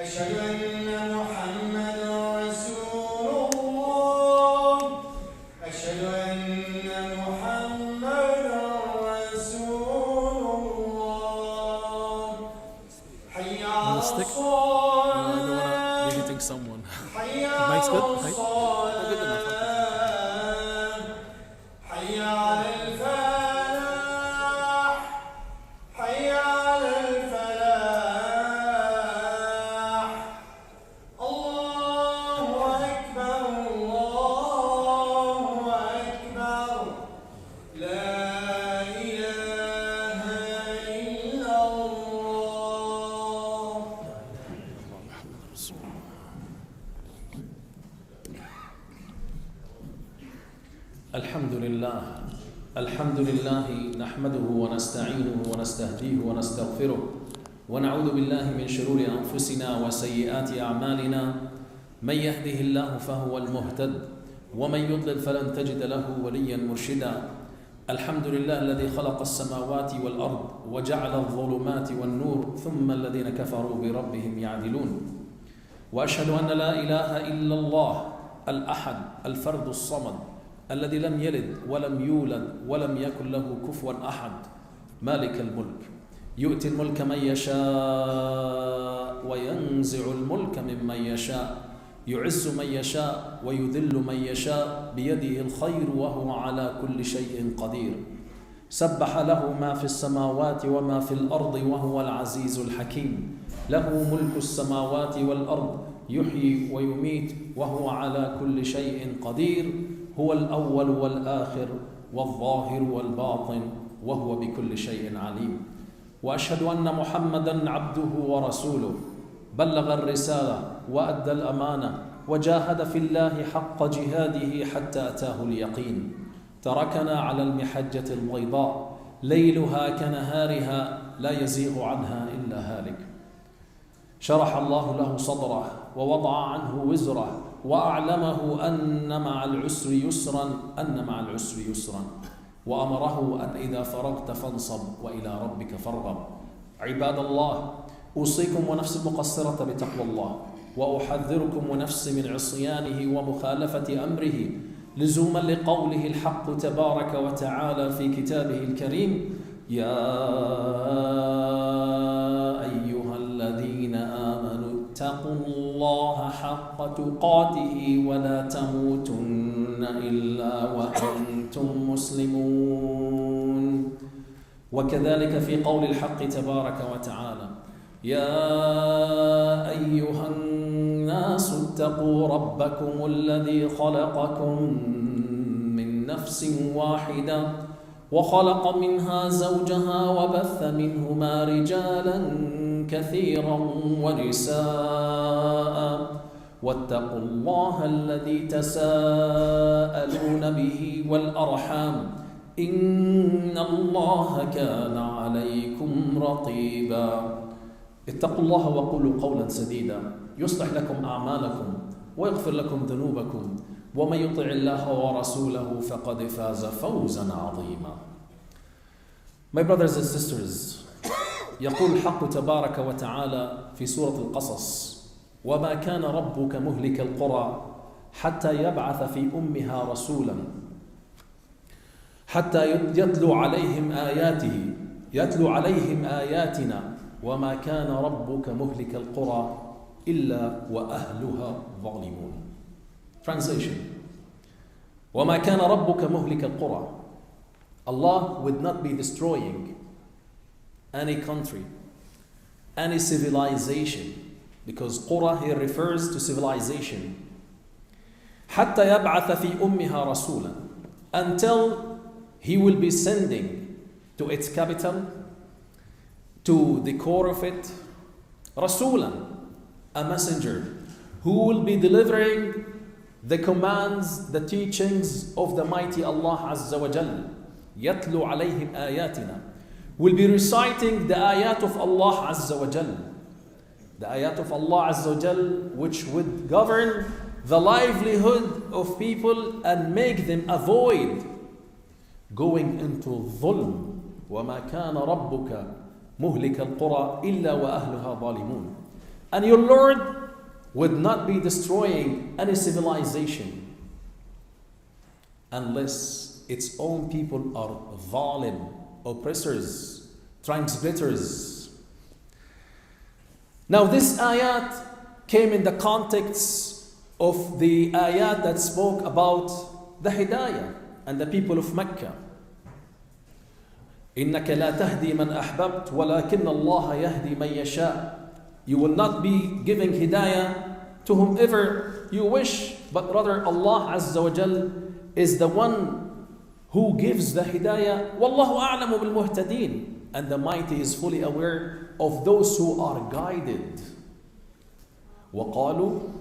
أشهد أن محمدا رسول الله أشهد أن محمدا رسول الله حي على الصلاة someone. حي على الصلاة حي على الفلاح حي على الفلاح الله أكبر الله أكبر لا إله إلا الله. الحمد لله نحمده ونستعينه ونستهديه ونستغفره ونعوذ بالله من شرور أنفسنا وسيئات أعمالنا. من يهده الله فهو المهتد ومن يضلل فلن تجد له وليا مرشدا. الحمد لله الذي خلق السماوات والأرض وجعل الظلمات والنور ثم الذين كفروا بربهم يعدلون. وأشهد أن لا إله إلا الله الأحد الفرد الصمد الذي لم يلد ولم يولد ولم يكن له كفوا أحد. مالك الملك يؤتي الملك من يشاء وينزع الملك ممن يشاء يعز من يشاء ويذل من يشاء بيده الخير وهو على كل شيء قدير. سبح له ما في السماوات وما في الأرض وهو العزيز الحكيم. له ملك السماوات والأرض يحيي ويميت وهو على كل شيء قدير. هو الأول والآخر والظاهر والباطن وهو بكل شيء عليم. وأشهد أن محمدًا عبده ورسوله بلغ الرسالة وأدى الأمانة وجاهد في الله حق جهاده حتى أتاه اليقين. تركنا على المحجة البيضاء ليلها كنهارها لا يزيغ عنها إلا هالك. شرح الله له صدره ووضع عنه وزره وأعلمه أن مع العسر يسرا وأمره أن إذا فرغت فانصب وإلى ربك فارغب. عباد الله، أوصيكم ونفسي المقصرة بتقوى الله وأحذركم ونفسي من عصيانه ومخالفة أمره لزوما لقوله الحق تبارك وتعالى في كتابه الكريم: يا أيها الذين آمنوا اتقوا الله حق تقاته ولا تموتن إلا وأنتم مسلمون. وكذلك في قول الحق تبارك وتعالى: يا أيها الناس اتقوا ربكم الذي خلقكم من نفس واحدة وخلق منها زوجها وبث منهما رجالا كثيرا ونساء واتقوا الله الذي تساءلون به والأرحام إن الله كان عليكم رقيبا. اتقوا الله وقولوا قولا سديدا يصلح لكم أعمالكم ويغفر لكم ذنوبكم ومن يطع الله ورسوله فقد فاز فوزا عظيما. My brothers and sisters, يقول الحق تبارك وتعالى في سورة القصص: وما كان ربك مهلك القرى حتى يبعث في أمها رسولا حتى يتلو عليهم آياتنا وما كان ربك مهلك القرى إلا وأهلها ظالمون. Translation: وما كان ربك مهلك القرى. Allah would not be destroying any country, any civilization, because Qura here refers to civilization. حتى يبعث في أمها رسولا, until he will be sending to its capital, to the core of it, rasulan, a messenger who will be delivering the commands, the teachings of the mighty Allah Azza wa Jal. يتلو عليهم آياتنا, will be reciting the ayat of Allah Azza wa Jal, the ayat of Allah Azza wa Jal, which would govern the livelihood of people and make them avoid going into dhulm. وَمَا كَانَ رَبُّكَ مُهْلِكَ الْقُرَى إِلَّا وَأَهْلُهَا ظَالِمُونَ. And your Lord would not be destroying any civilization unless its own people are zalim, oppressors, transgressors. Now this ayat came in the context of the ayat that spoke about the hidayah and the people of Mecca. إِنَّكَ لَا تَهْدِي مَنْ أَحْبَبْتَ وَلَكِنَّ اللَّهَ يَهْدِي مَنْ يَشَاءُ. You will not be giving hidayah to whomever you wish, but rather Allah Azza wa Jal is the one who gives the hidayah. وَاللَّهُ أَعْلَمُ بِالْمُهْتَدِينَ. And the Mighty is fully aware of those who are guided. وَقَالُوا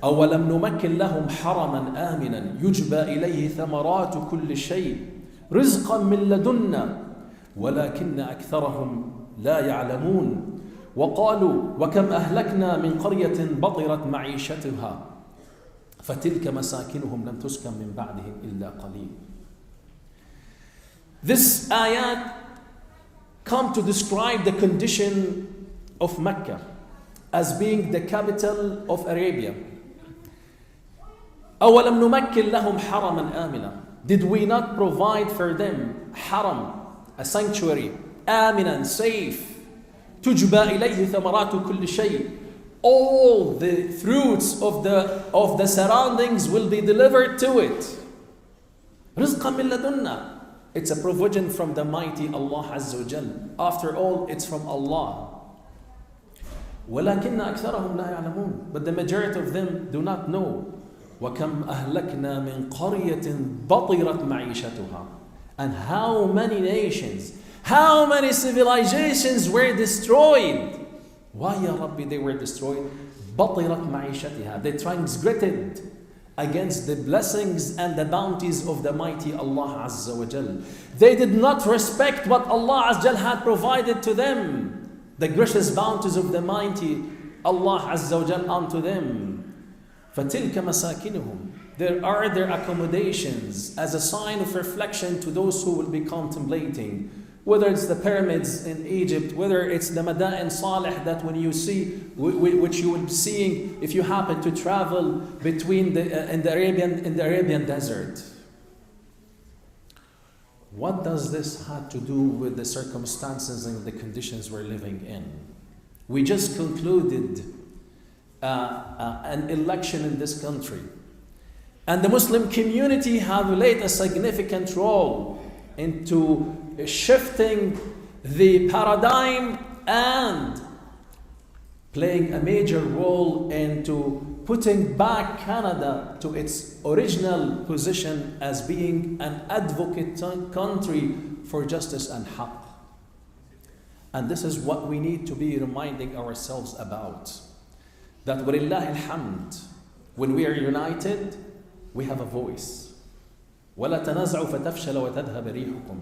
أَوَلَمْ نُمَكِّنْ لَهُمْ حَرَمًا آمِنًا يُجْبَى إِلَيْهِ ثَمَرَاتُ كُلِّ شَيْءٍ رِزْقًا مِّن لَدُنَّا ولكن أكثرهم لا يعلمون وقالوا وكم أهلكنا من قرية بطرت معيشتها فتلك مساكنهم لم تسكن من بعدهم إلا قليل. This ayat come to describe the condition of Mecca as being the capital of Arabia. أولم نمكن لهم حرما آمنا. Did we not provide for them haram, a sanctuary, آمنا, safe, تجبى إليه ثمرات كل شيء. All the fruits of the surroundings will be delivered to it. رزقا من لدنا. It's a provision from the Mighty Allah Azza wa Jal. After all, it's from Allah. ولكن أكثرهم لا يعلمون. But the majority of them do not know. وكم أهلكنا من قرية بطرت معيشتها. And how many nations, how many civilizations were destroyed? Why, Ya Rabbi, they were destroyed? بطرت معيشتها. They transgressed against the blessings and the bounties of the Mighty Allah Azza wa Jal. They did not respect what Allah Azza wa Jal had provided to them, the gracious bounties of the Mighty Allah Azza wa Jal unto them. فَتِلْكَ مَسَاكِنُهُمْ. There are their accommodations as a sign of reflection to those who will be contemplating. Whether it's the pyramids in Egypt, whether it's the Mada'in Salih that when you see, which you will be seeing if you happen to travel between in the Arabian desert. What does this have to do with the circumstances and the conditions we're living in? We just concluded an election in this country. And the Muslim community have played a significant role into shifting the paradigm and playing a major role into putting back Canada to its original position as being an advocate country for justice and haqq. And this is what we need to be reminding ourselves about. That وَلِلَّهِ الْحَمْدِ, when we are united, we have a voice. وَلَا تَنَازَعُوا فَتَفْشَلَ وَتَذْهَبَ رِيحُكُمْ.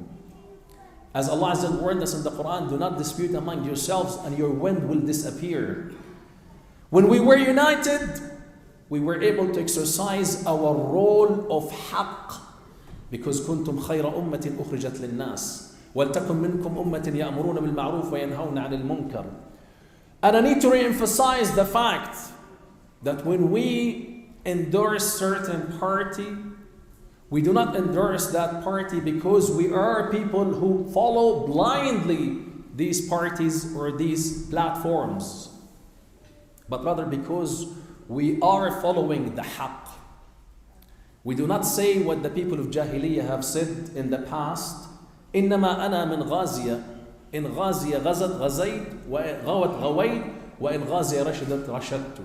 As Allah Azza wa Jalla warned us in the Quran, do not dispute among yourselves and your wind will disappear. When we were united, we were able to exercise our role of haqq. Because كُنْتُمْ خَيْرَ أُمَّةٍ أُخْرِجَتْ لِلنَّاسِ وَلْتَكُنْ مِنْكُمْ أُمَّةٍ يَأْمُرُونَ بِالْمَعْرُوفِ وَيَنْهَوْنَ عَنِ الْمُنْكَرِ. And I need to re-emphasize the fact that when we endorse certain party, we do not endorse that party because we are people who follow blindly these parties or these platforms, but rather because we are following the haqq. We do not say what the people of Jahiliyyah have said in the past, إِنَّمَا أَنَا مِنْ غَازِيَةٍ إِنْ غَازِيَ غَزَتْ غَزَيْتْ وَغَوَتْ غَوَيْتْ وَإِنْ غَازِيَ رَشَدَتْ رَشَدْتُ.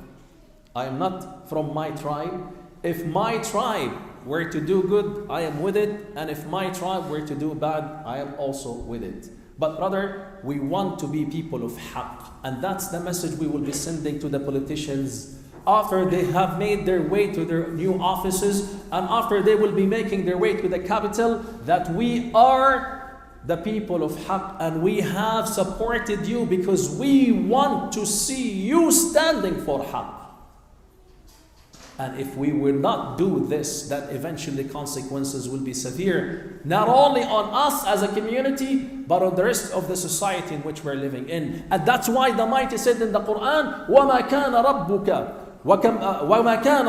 I am not from my tribe. If my tribe were to do good, I am with it. And if my tribe were to do bad, I am also with it. But rather, we want to be people of haqq. And that's the message we will be sending to the politicians after they have made their way to their new offices and after they will be making their way to the capital, that we are the people of haqq and we have supported you because we want to see you standing for haqq. And if we will not do this, then eventually the consequences will be severe, not only on us as a community, but on the rest of the society in which we're living in. And that's why the Almighty said in the Quran, وَمَا كَانَ رَبُّكَ وَمَا كَانَ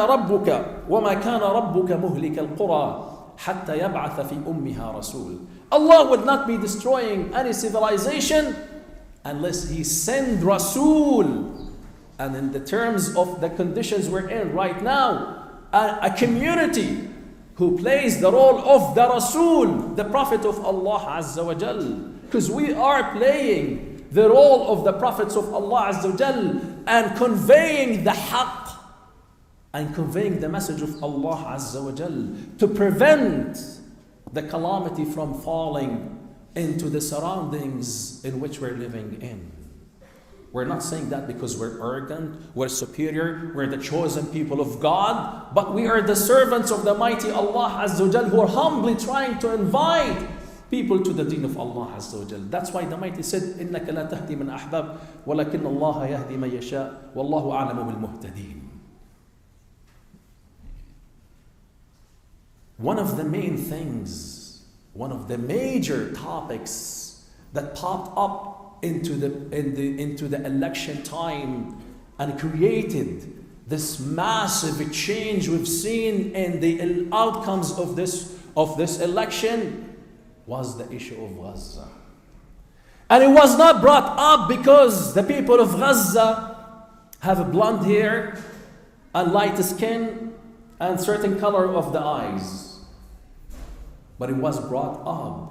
رَبُّكَ مُهْلِكَ الْقُرَى حَتَّى يَبْعَثَ فِي أُمِّهَا رَسُولٌ. Allah would not be destroying any civilization unless He send Rasul. And in the terms of the conditions we're in right now, a community who plays the role of the Rasul, the Prophet of Allah Azza wa Jal. Because we are playing the role of the Prophets of Allah Azza wa Jal and conveying the haqq and conveying the message of Allah Azza wa Jal to prevent the calamity from falling into the surroundings in which we're living in. We're not saying that because we're arrogant, we're superior, we're the chosen people of God, but we are the servants of the mighty Allah Azza wa Jal who are humbly trying to invite people to the deen of Allah Azza wa Jal. That's why the mighty said, إِنَّكَ لَا تَهْدِي مَنْ أَحْبَبْ وَلَكِنَّ اللَّهَ يَهْدِي مَنْ يَشَاءُ وَاللَّهُ أَعْلَمُ بِالْمُهْتَدِينَ. One of the main things, one of the major topics that popped up into the election time and created this massive change we've seen in the outcomes of this election was the issue of Gaza. And it was not brought up because the people of Gaza have blonde hair and light skin and certain color of the eyes. But it was brought up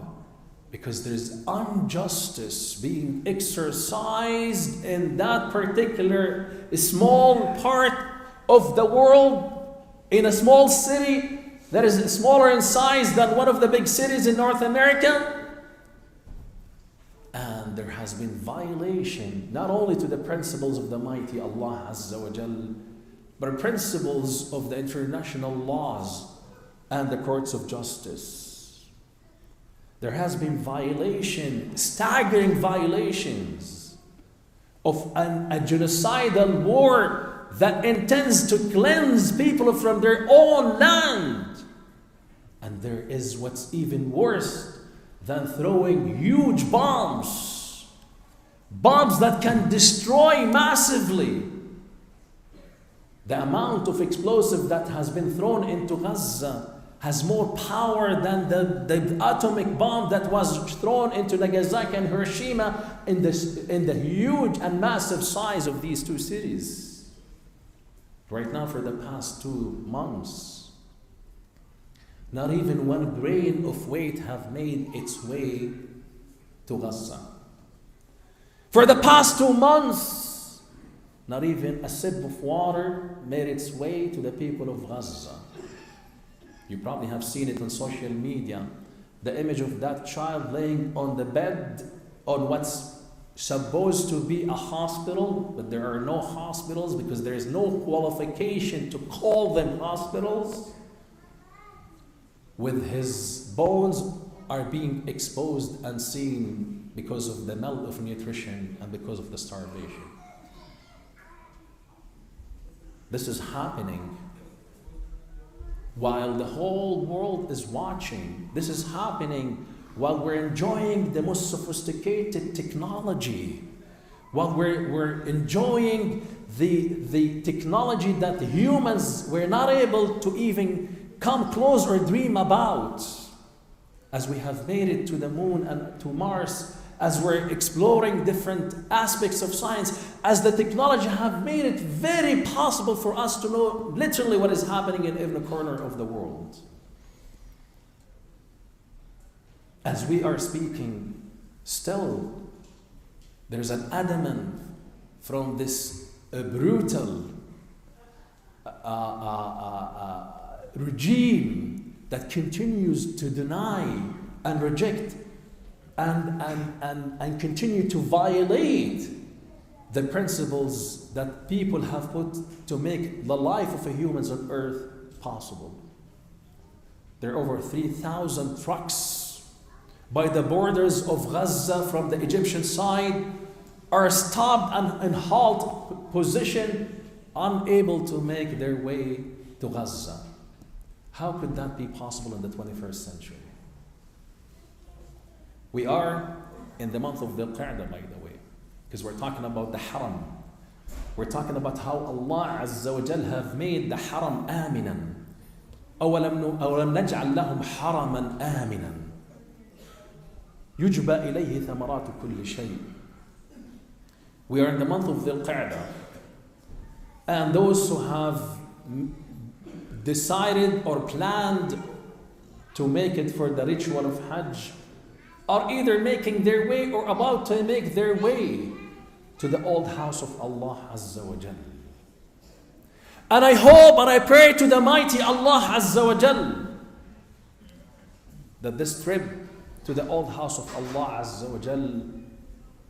because there's injustice being exercised in that particular small part of the world, in a small city that is smaller in size than one of the big cities in North America. And there has been violation not only to the principles of the mighty Allah Azza wa Jal, but principles of the international laws and the courts of justice. There has been violation, staggering violations of a genocidal war that intends to cleanse people from their own land. And there is what's even worse than throwing huge bombs that can destroy massively. The amount of explosive that has been thrown into Gaza has more power than the atomic bomb that was thrown into Nagasaki and Hiroshima in the huge and massive size of these two cities. Right now, for the past 2 months, not even one grain of wheat have made its way to Gaza. For the past 2 months, not even a sip of water made its way to the people of Gaza. You probably have seen it on social media. The image of that child laying on the bed on what's supposed to be a hospital, but there are no hospitals because there is no qualification to call them hospitals. With his bones are being exposed and seen because of the malnutrition and because of the starvation. This is happening while the whole world is watching. This is happening while we're enjoying the most sophisticated technology, while we're enjoying the technology that humans were not able to even come close or dream about. As we have made it to the moon and to Mars, as we're exploring different aspects of science, as the technology have made it very possible for us to know literally what is happening in every corner of the world. As we are speaking, still there's an adamant from this brutal regime that continues to deny and reject and continue to violate the principles that people have put to make the life of the humans on earth possible. There are over 3,000 trucks by the borders of Gaza from the Egyptian side are stopped and in halt position, unable to make their way to Gaza. How could that be possible in the 21st century? We are in the month of Dhul Qa'dah, by the way, because we're talking about the Haram. We're talking about how Allah Azza wa Jal have made the Haram آمنا. أولم نجعل لهم حرما آمنا يجبى إليه ثمرات كل شيء. We are in the month of Dhul Qa'dah, and those who have decided or planned to make it for the ritual of Hajj are either making their way or about to make their way to the old house of Allah Azza wa Jal. And I hope and I pray to the mighty Allah Azza wa Jal that this trip to the old house of Allah Azza wa Jal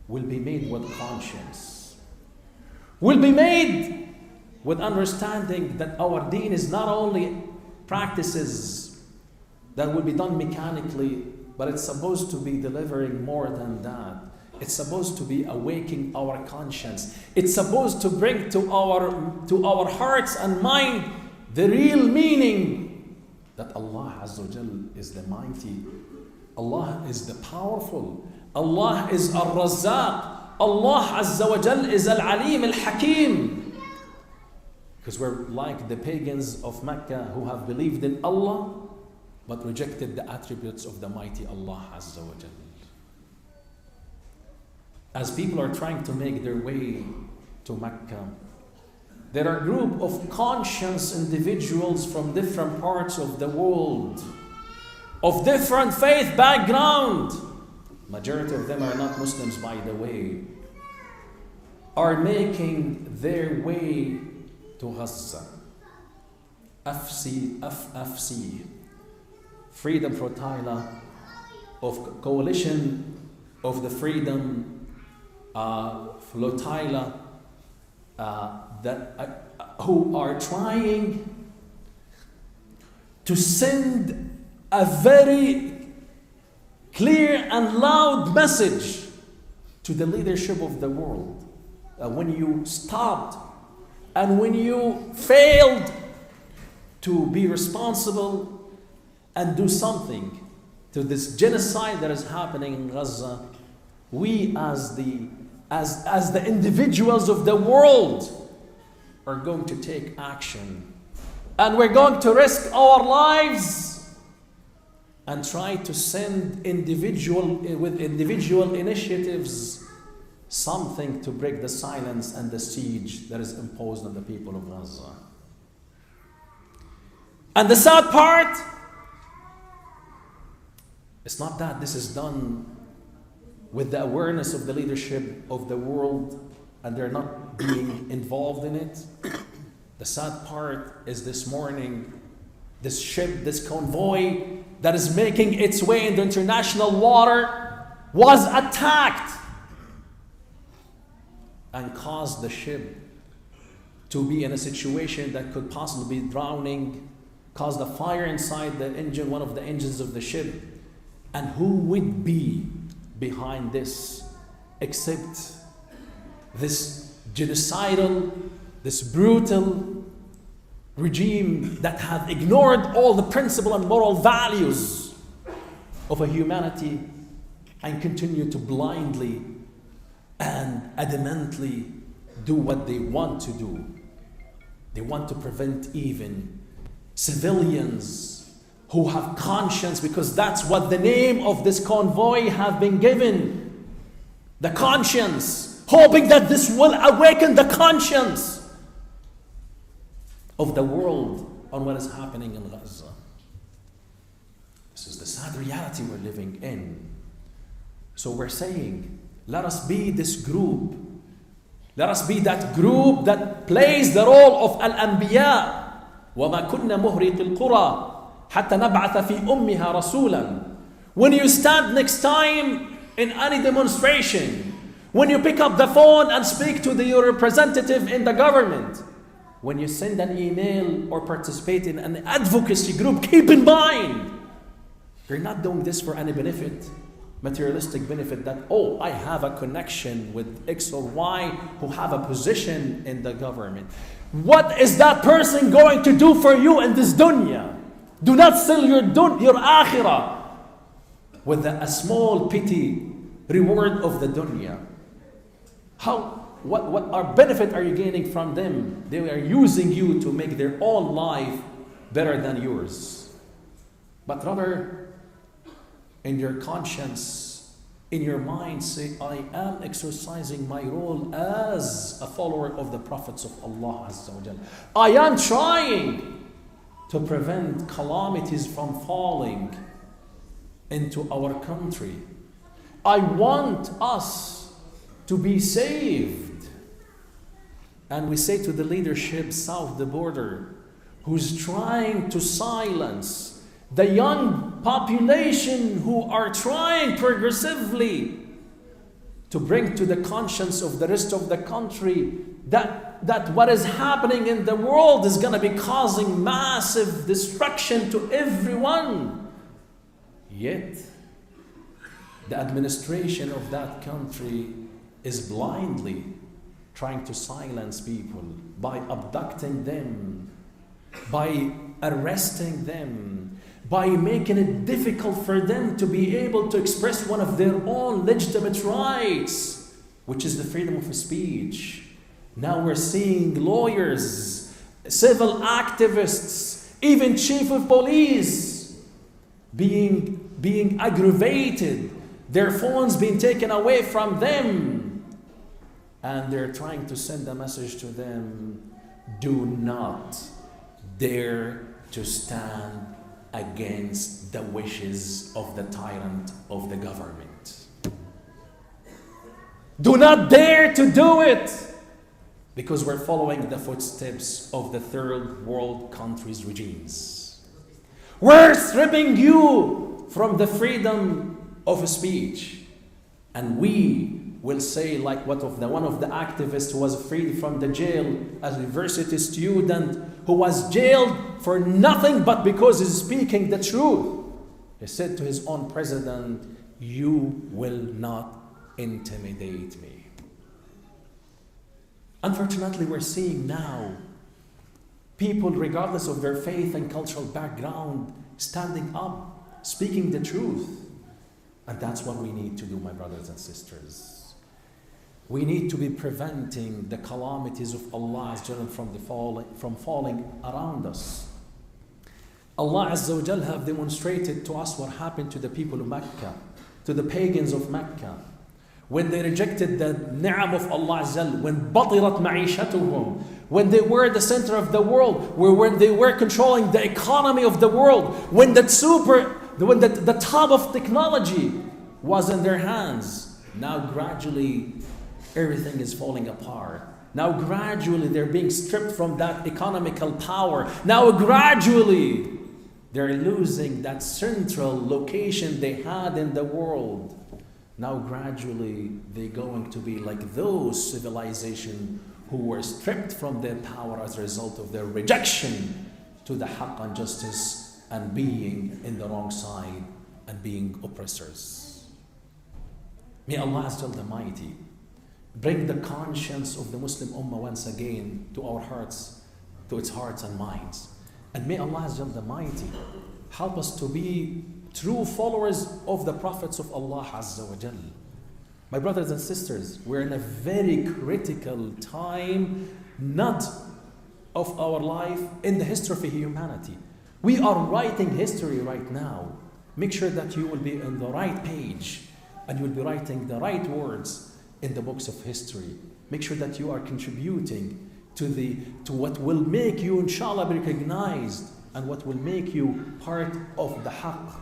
will be made with conscience, will be made with understanding that our deen is not only practices that will be done mechanically, but it's supposed to be delivering more than that. It's supposed to be awakening our conscience. It's supposed to bring to our hearts and mind the real meaning that Allah Azza wa Jal is the mighty, Allah is the powerful, Allah is Ar-Razzaq, Allah Azza wa Jal is Al-Alim Al-Hakim. Because we're like the pagans of Mecca who have believed in Allah but rejected the attributes of the mighty Allah Azza wa Jal. As people are trying to make their way to Mecca, there are a group of conscious individuals from different parts of the world, of different faith background. Majority of them are not Muslims, by the way, are making their way to Gaza. FFC, Freedom Flotilla of Coalition of the Freedom Flotilla who are trying to send a very clear and loud message to the leadership of the world. When you stopped and when you failed to be responsible and do something to this genocide that is happening in Gaza, we as the individuals of the world are going to take action, and we're going to risk our lives and try to send individual initiatives something to break the silence and the siege that is imposed on the people of Gaza. And the sad part, it's not that this is done with the awareness of the leadership of the world and they're not being involved in it. The sad part is this morning, this ship, this convoy that is making its way into international water was attacked and caused the ship to be in a situation that could possibly be drowning, caused a fire inside the engine, one of the engines of the ship. And who would be behind this except this genocidal, this brutal regime that have ignored all the principle and moral values of a humanity and continue to blindly and adamantly do what they want to do. They want to prevent even civilians who have conscience, because that's what the name of this convoy have been given. The conscience, hoping that this will awaken the conscience of the world on what is happening in Gaza. This is the sad reality we're living in. So we're saying, let us be this group. Let us be that group that plays the role of Al-Anbiya. وَمَا كُنَّا مُهْرِقِ الْقُرَى حَتَّى نَبْعَثَ فِي أُمِّهَا رَسُولًا. When you stand next time in any demonstration, when you pick up the phone and speak to your representative in the government, when you send an email or participate in an advocacy group, keep in mind, you're not doing this for any benefit. materialistic benefit that, oh, I have a connection with X or Y who have a position in the government. What is that person going to do for you in this dunya? Do not sell your akhirah with a small petty reward of the dunya. What our benefit are you gaining from them? They are using you to make their own life better than yours. But rather, in your conscience, in your mind, say, I am exercising my role as a follower of the prophets of Allah Azza wa Jal. I am trying to prevent calamities from falling into our country. I want us to be saved. And we say to the leadership south the border, who's trying to silence the young population who are trying progressively to bring to the conscience of the rest of the country that what is happening in the world is going to be causing massive destruction to everyone. Yet, the administration of that country is blindly trying to silence people by abducting them, by arresting them, by making it difficult for them to be able to express one of their own legitimate rights, which is the freedom of speech. Now we're seeing lawyers, civil activists, even chief of police being aggravated, their phones being taken away from them, and they're trying to send a message to them: do not dare to stand against the wishes of the tyrant of the government. Do not dare to do it, because we're following the footsteps of the third world countries' regimes. We're stripping you from the freedom of speech, and we will say, like one of the activists who was freed from the jail, a university student who was jailed for nothing but because he's speaking the truth. He said to his own president, "You will not intimidate me." Unfortunately, we're seeing now people, regardless of their faith and cultural background, standing up, speaking the truth. And that's what we need to do, my brothers and sisters. We need to be preventing the calamities of Allah Azza wa Jal from falling around us. Allah Azza wa Jal have demonstrated to us what happened to the people of Mecca, to the pagans of Mecca, when they rejected the ni'am of Allah Azza wa Jal, when batirat ma'ishatuhum, when they were the center of the world, when they were controlling the economy of the world, when the top of technology was in their hands. Now gradually everything is falling apart. Now gradually they're being stripped from that economical power. Now gradually they're losing that central location they had in the world. Now gradually they're going to be like those civilizations who were stripped from their power as a result of their rejection to the haqq and justice and being in the wrong side and being oppressors. May Allah Azza wa Jal the Mighty bring the conscience of the Muslim Ummah once again to our hearts, to its hearts and minds. And may Allah Azza wa Jal the Mighty help us to be true followers of the prophets of Allah Azza wa Jal. My brothers and sisters, we're in a very critical time, not of our life, in the history of humanity. We are writing history right now. Make sure that you will be on the right page and you will be writing the right words in the books of history. Make sure that you are contributing to what will make you, inshallah, be recognized and what will make you part of the haqq,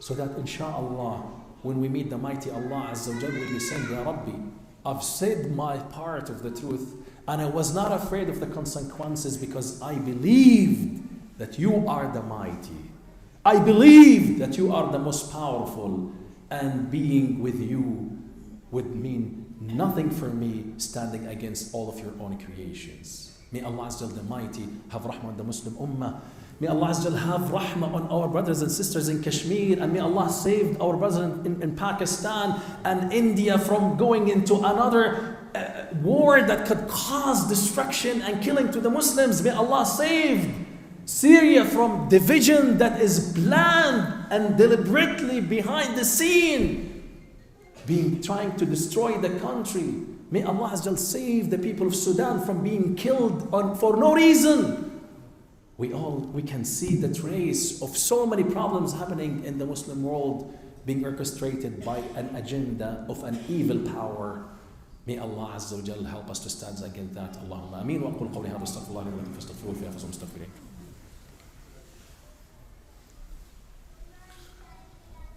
so that inshallah, when we meet the mighty Allah Azza wa Jalla, we'll be saying, Ya Rabbi, I've said my part of the truth and I was not afraid of the consequences because I believed that you are the mighty. I believed that you are the most powerful, and being with you would mean nothing for me standing against all of your own creations. May Allah Azza wa Jalla the Mighty have rahmah on the Muslim Ummah. May Allah Azza wa Jal have rahmah on our brothers and sisters in Kashmir, and may Allah save our brothers in Pakistan and India from going into another war that could cause destruction and killing to the Muslims. May Allah save Syria from division that is planned and deliberately behind the scene, trying to destroy the country. May Allah Azza wa Jal save the people of Sudan from being killed for no reason. We can see the trace of so many problems happening in the Muslim world being orchestrated by an agenda of an evil power. May Allah Azza wa Jal help us to stand against that. Allahumma ameen. Wa aqul qawli hadha astaghfirullah li wa lakum fastaghfiruhu fi anfusikum astaghfirin.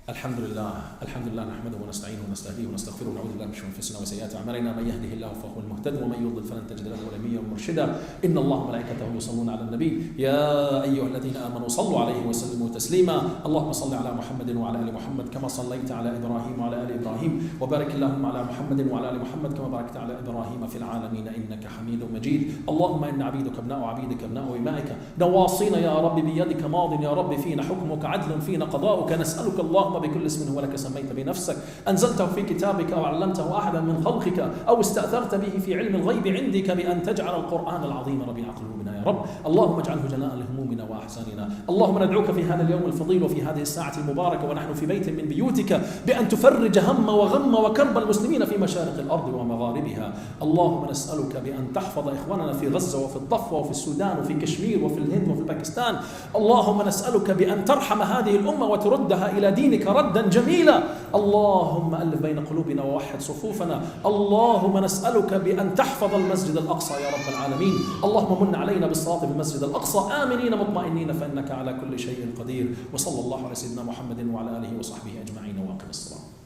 الحمد لله نحمده ونستعينه ونستهديه ونستغفره ونعوذ بالله من شرور انفسنا وسيئات اعمالنا من يهده الله فهو المهتد ومن يضلل فلن تجد له وليا مرشدا ان الله وملائكته يصلون على النبي يا ايها الذين امنوا صلوا عليه وسلموا تسليما اللهم صل على محمد وعلى ال محمد كما صليت على ابراهيم وعلى ال ابراهيم وبارك اللهم على محمد وعلى ال محمد كما باركت على ابراهيم في العالمين انك حميد مجيد اللهم ان عبيدك ابناء عبيدك ابناء امائك نواصينا يا رب بيدك ماض يا رب فينا حكمك عدل فينا قضاؤك نسالك اللهم بكل اسم هو لك سميت بنفسك أنزلته في كتابك أو علمته أحدا من خلقك أو استأثرت به في علم الغيب عندك بأن تجعل القرآن العظيم ربيع قلوبنا يا رب اللهم اجعله جلاء لهمومنا وأحزاننا اللهم ندعوك في هذا اليوم الفضيل وفي هذه الساعة المباركة ونحن في بيت من بيوتك بأن تفرج هم وغم وكرب المسلمين في مشارق الأرض ومغاربها اللهم نسألك بأن تحفظ إخواننا في غزة وفي الضفة وفي السودان وفي كشمير وفي الهند وفي باكستان اللهم نسألك بأن ترحم هذه الأمة وتردها إلى دينك ردا جميلا اللهم ألف بين قلوبنا ووحد صفوفنا اللهم نسألك بأن تحفظ المسجد الأقصى يا رب العالمين اللهم من علينا بالصلاة في المسجد الأقصى آمنين مطمئنين فإنك على كل شيء قدير وصلى الله على سيدنا محمد وعلى آله وصحبه أجمعين واقم الصلاة